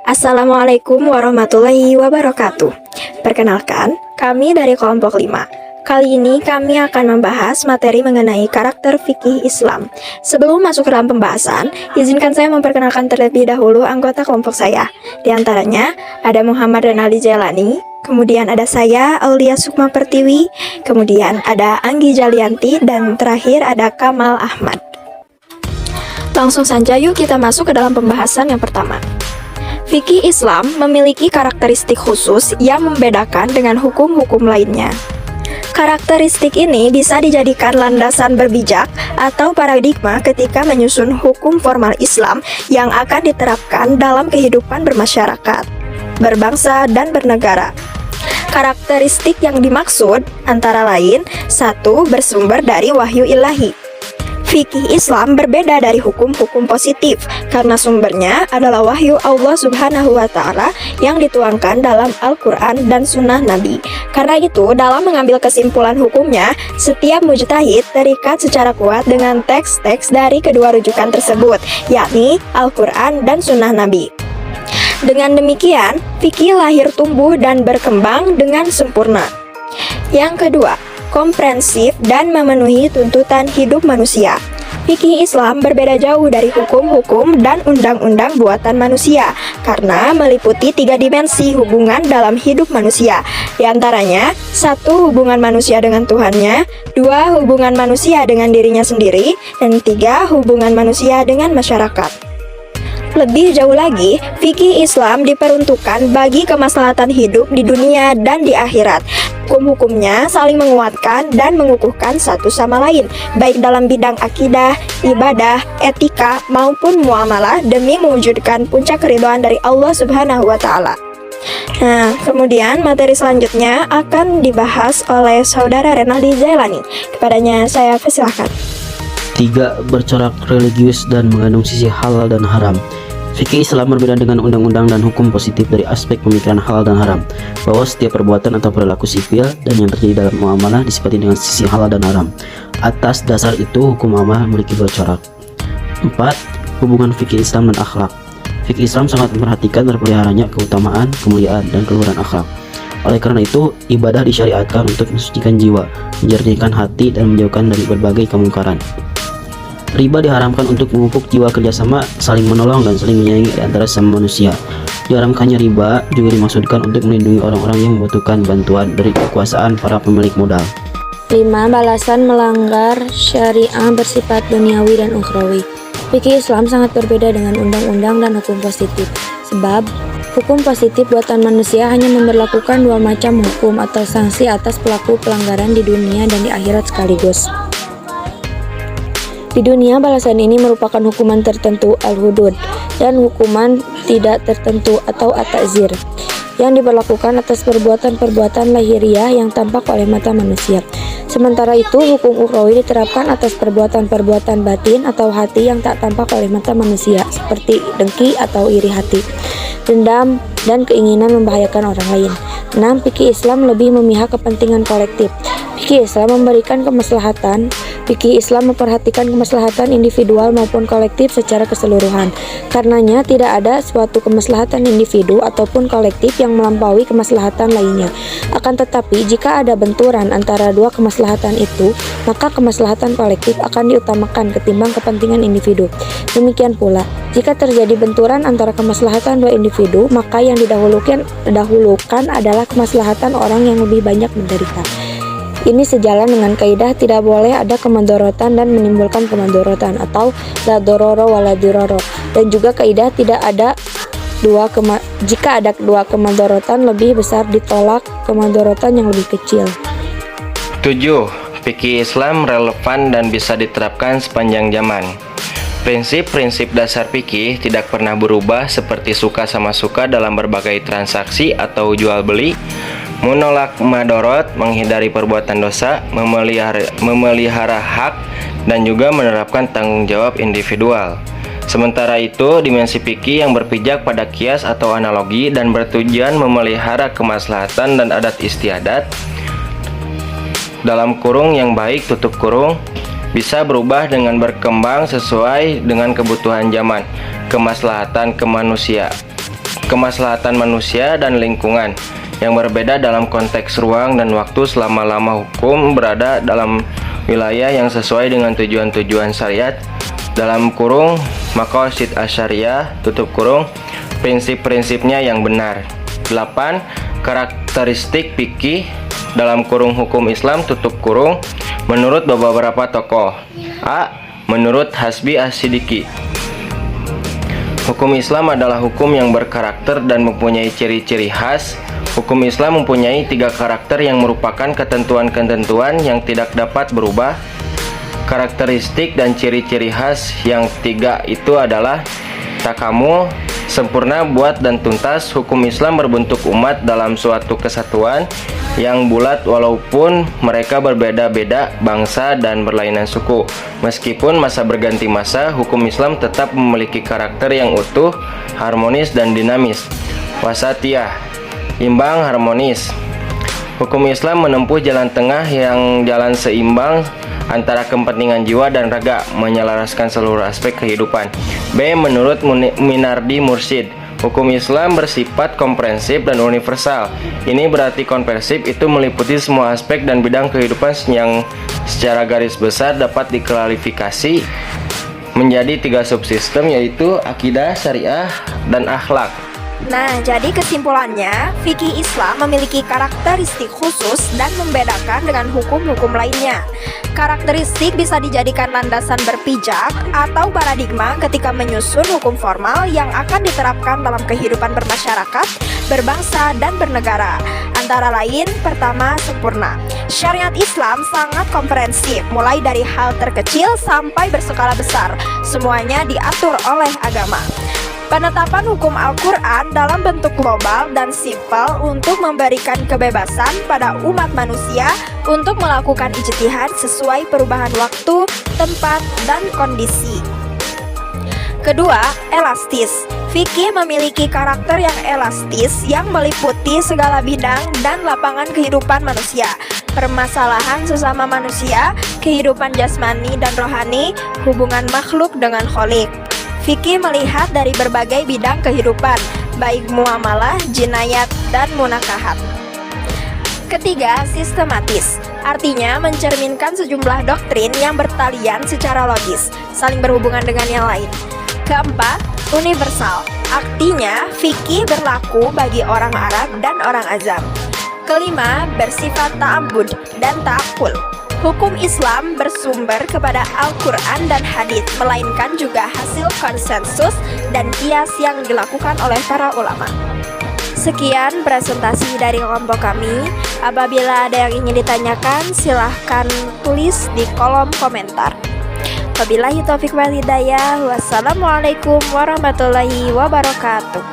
Assalamualaikum warahmatullahi wabarakatuh. Perkenalkan, kami dari kelompok 5. Kali ini kami akan membahas materi mengenai karakter fikih Islam. Sebelum masuk ke dalam pembahasan, izinkan saya memperkenalkan terlebih dahulu anggota kelompok saya. Di antaranya, ada Muhammad Renaldi Jailani, kemudian ada saya, Aulia Sukma Pertiwi, kemudian ada Anggi Jalianti, dan terakhir ada Kamal Ahmad. Langsung saja yuk kita masuk ke dalam pembahasan yang pertama. Fikih Islam memiliki karakteristik khusus yang membedakan dengan hukum-hukum lainnya. Karakteristik ini bisa dijadikan landasan berbijak atau paradigma ketika menyusun hukum formal Islam yang akan diterapkan dalam kehidupan bermasyarakat, berbangsa, dan bernegara. Karakteristik yang dimaksud antara lain: 1. Bersumber dari wahyu ilahi. Fikih Islam berbeda dari hukum-hukum positif karena sumbernya adalah wahyu Allah Subhanahu wa Ta'ala yang dituangkan dalam Al-Quran dan Sunnah Nabi. Karena itu, dalam mengambil kesimpulan hukumnya, setiap mujtahid terikat secara kuat dengan teks-teks dari kedua rujukan tersebut, yakni Al-Quran dan Sunnah Nabi. Dengan demikian, fikih lahir tumbuh dan berkembang dengan sempurna. Yang kedua, komprehensif dan memenuhi tuntutan hidup manusia. Fikih Islam berbeda jauh dari hukum-hukum dan undang-undang buatan manusia karena meliputi 3 dimensi hubungan dalam hidup manusia. Di antaranya, 1. Hubungan manusia dengan Tuhannya, 2. Hubungan manusia dengan dirinya sendiri, dan 3. Hubungan manusia dengan masyarakat. Lebih jauh lagi, fikih Islam diperuntukkan bagi kemaslahatan hidup di dunia dan di akhirat. Hukum-hukumnya saling menguatkan dan mengukuhkan satu sama lain, baik dalam bidang akidah, ibadah, etika, maupun muamalah demi mewujudkan puncak keridhaan dari Allah Subhanahu wa Ta'ala. Nah, kemudian materi selanjutnya akan dibahas oleh Saudara Renaldi Jailani. Kepadanya saya persilahkan. 3. Bercorak religius dan mengandung sisi halal dan haram. Fikih Islam berbeda dengan undang-undang dan hukum positif dari aspek pemikiran halal dan haram, bahwa setiap perbuatan atau perilaku sipil dan yang terjadi dalam muamalah disifati dengan sisi halal dan haram. Atas dasar itu, hukum muamalah memiliki bercorak. 4. Hubungan fikih Islam dan akhlak. Fikih Islam sangat memperhatikan terpeliharanya keutamaan, kemuliaan, dan keluhuran akhlak. Oleh karena itu, ibadah disyariatkan untuk mensucikan jiwa, menjernihkan hati, dan menjauhkan dari berbagai kemungkaran. Riba diharamkan untuk memupuk jiwa kerjasama, saling menolong, dan saling menyayangi di antara sesama manusia. Diharamkannya riba juga dimaksudkan untuk melindungi orang-orang yang membutuhkan bantuan dari kekuasaan para pemilik modal. 5. Balasan melanggar syariah bersifat duniawi dan ukhrawi. Fikih Islam sangat berbeda dengan undang-undang dan hukum positif, sebab hukum positif buatan manusia hanya memberlakukan 2 macam hukum atau sanksi atas pelaku pelanggaran di dunia dan di akhirat sekaligus. Di dunia, balasan ini merupakan hukuman tertentu al-hudud dan hukuman tidak tertentu atau at-ta'zir yang diberlakukan atas perbuatan-perbuatan lahiriah yang tampak oleh mata manusia. Sementara itu, hukum ukhrawi diterapkan atas perbuatan-perbuatan batin atau hati yang tak tampak oleh mata manusia, seperti dengki atau iri hati, dendam, dan keinginan membahayakan orang lain. 6. Fikih Islam lebih memihak kepentingan kolektif. Fikih Islam memberikan kemaslahatan. Fikih Islam memperhatikan kemaslahatan individual maupun kolektif secara keseluruhan. Karenanya tidak ada suatu kemaslahatan individu ataupun kolektif yang melampaui kemaslahatan lainnya. Akan tetapi, jika ada benturan antara 2 kemaslahatan itu, maka kemaslahatan kolektif akan diutamakan ketimbang kepentingan individu. Demikian pula, jika terjadi benturan antara kemaslahatan 2 individu, maka yang didahulukan adalah kemaslahatan orang yang lebih banyak menderita. Ini sejalan dengan kaidah tidak boleh ada kemandorotan dan menimbulkan kemandorotan atau la dororo wala diroro, dan juga kaidah tidak ada jika ada 2 kemandorotan lebih besar ditolak kemandorotan yang lebih kecil. 7. Fikih Islam relevan dan bisa diterapkan sepanjang zaman. Prinsip-prinsip dasar fikih tidak pernah berubah, seperti suka sama suka dalam berbagai transaksi atau jual beli, menolak madorot, menghindari perbuatan dosa, memelihara hak, dan juga menerapkan tanggung jawab individual. Sementara itu, dimensi fikih yang berpijak pada kias atau analogi dan bertujuan memelihara kemaslahatan dan adat istiadat dalam kurung yang baik tutup kurung bisa berubah dengan berkembang sesuai dengan kebutuhan zaman, kemaslahatan kemanusiaan. kemaslahatan manusia dan lingkungan yang berbeda dalam konteks ruang dan waktu selama-lama hukum berada dalam wilayah yang sesuai dengan tujuan-tujuan syariat dalam kurung maqasid asyariah tutup kurung prinsip-prinsipnya yang benar. 8. Karakteristik fikih dalam kurung hukum Islam tutup kurung menurut beberapa tokoh. A. Menurut Hasbi As-Siddiqi, hukum Islam adalah hukum yang berkarakter dan mempunyai ciri-ciri khas. Hukum Islam mempunyai 3 karakter yang merupakan ketentuan-ketentuan yang tidak dapat berubah. Karakteristik dan ciri-ciri khas yang 3 itu adalah takamul, sempurna, buat dan tuntas. Hukum Islam berbentuk umat dalam suatu kesatuan yang bulat walaupun mereka berbeda-beda bangsa dan berlainan suku. Meskipun masa berganti masa, hukum Islam tetap memiliki karakter yang utuh, harmonis dan dinamis. Wasatiyah, imbang, harmonis. Hukum Islam menempuh jalan tengah yang jalan seimbang antara kepentingan jiwa dan raga, menyelaraskan seluruh aspek kehidupan. B. Menurut Minardi Mursyid, hukum Islam bersifat komprehensif dan universal. Ini berarti komprehensif itu meliputi semua aspek dan bidang kehidupan yang secara garis besar dapat diklarifikasi menjadi 3 subsistem, yaitu akidah, syariah, dan akhlak. Nah, jadi kesimpulannya, fikih Islam memiliki karakteristik khusus dan membedakan dengan hukum-hukum lainnya. Karakteristik bisa dijadikan landasan berpijak atau paradigma ketika menyusun hukum formal yang akan diterapkan dalam kehidupan bermasyarakat, berbangsa, dan bernegara. Antara lain, pertama, sempurna. Syariat Islam sangat komprehensif, mulai dari hal terkecil sampai berskala besar. Semuanya diatur oleh agama. Penetapan hukum Al-Quran dalam bentuk global dan simpel untuk memberikan kebebasan pada umat manusia untuk melakukan ijtihad sesuai perubahan waktu, tempat, dan kondisi. Kedua, elastis. Fikih memiliki karakter yang elastis yang meliputi segala bidang dan lapangan kehidupan manusia, permasalahan sesama manusia, kehidupan jasmani dan rohani, hubungan makhluk dengan Khalik. Fikih melihat dari berbagai bidang kehidupan, baik muamalah, jinayat, dan munakahat. Ketiga, sistematis. Artinya mencerminkan sejumlah doktrin yang bertalian secara logis, saling berhubungan dengan yang lain. Keempat, universal. Artinya fikih berlaku bagi orang Arab dan orang Azam. Kelima, bersifat ta'abbud dan ta'akul. Hukum Islam bersumber kepada Al-Quran dan hadis, melainkan juga hasil konsensus dan kias yang dilakukan oleh para ulama. Sekian presentasi dari kelompok kami. Apabila ada yang ingin ditanyakan, silahkan tulis di kolom komentar. Wabillahi taufiq wal hidayah. Wassalamualaikum warahmatullahi wabarakatuh.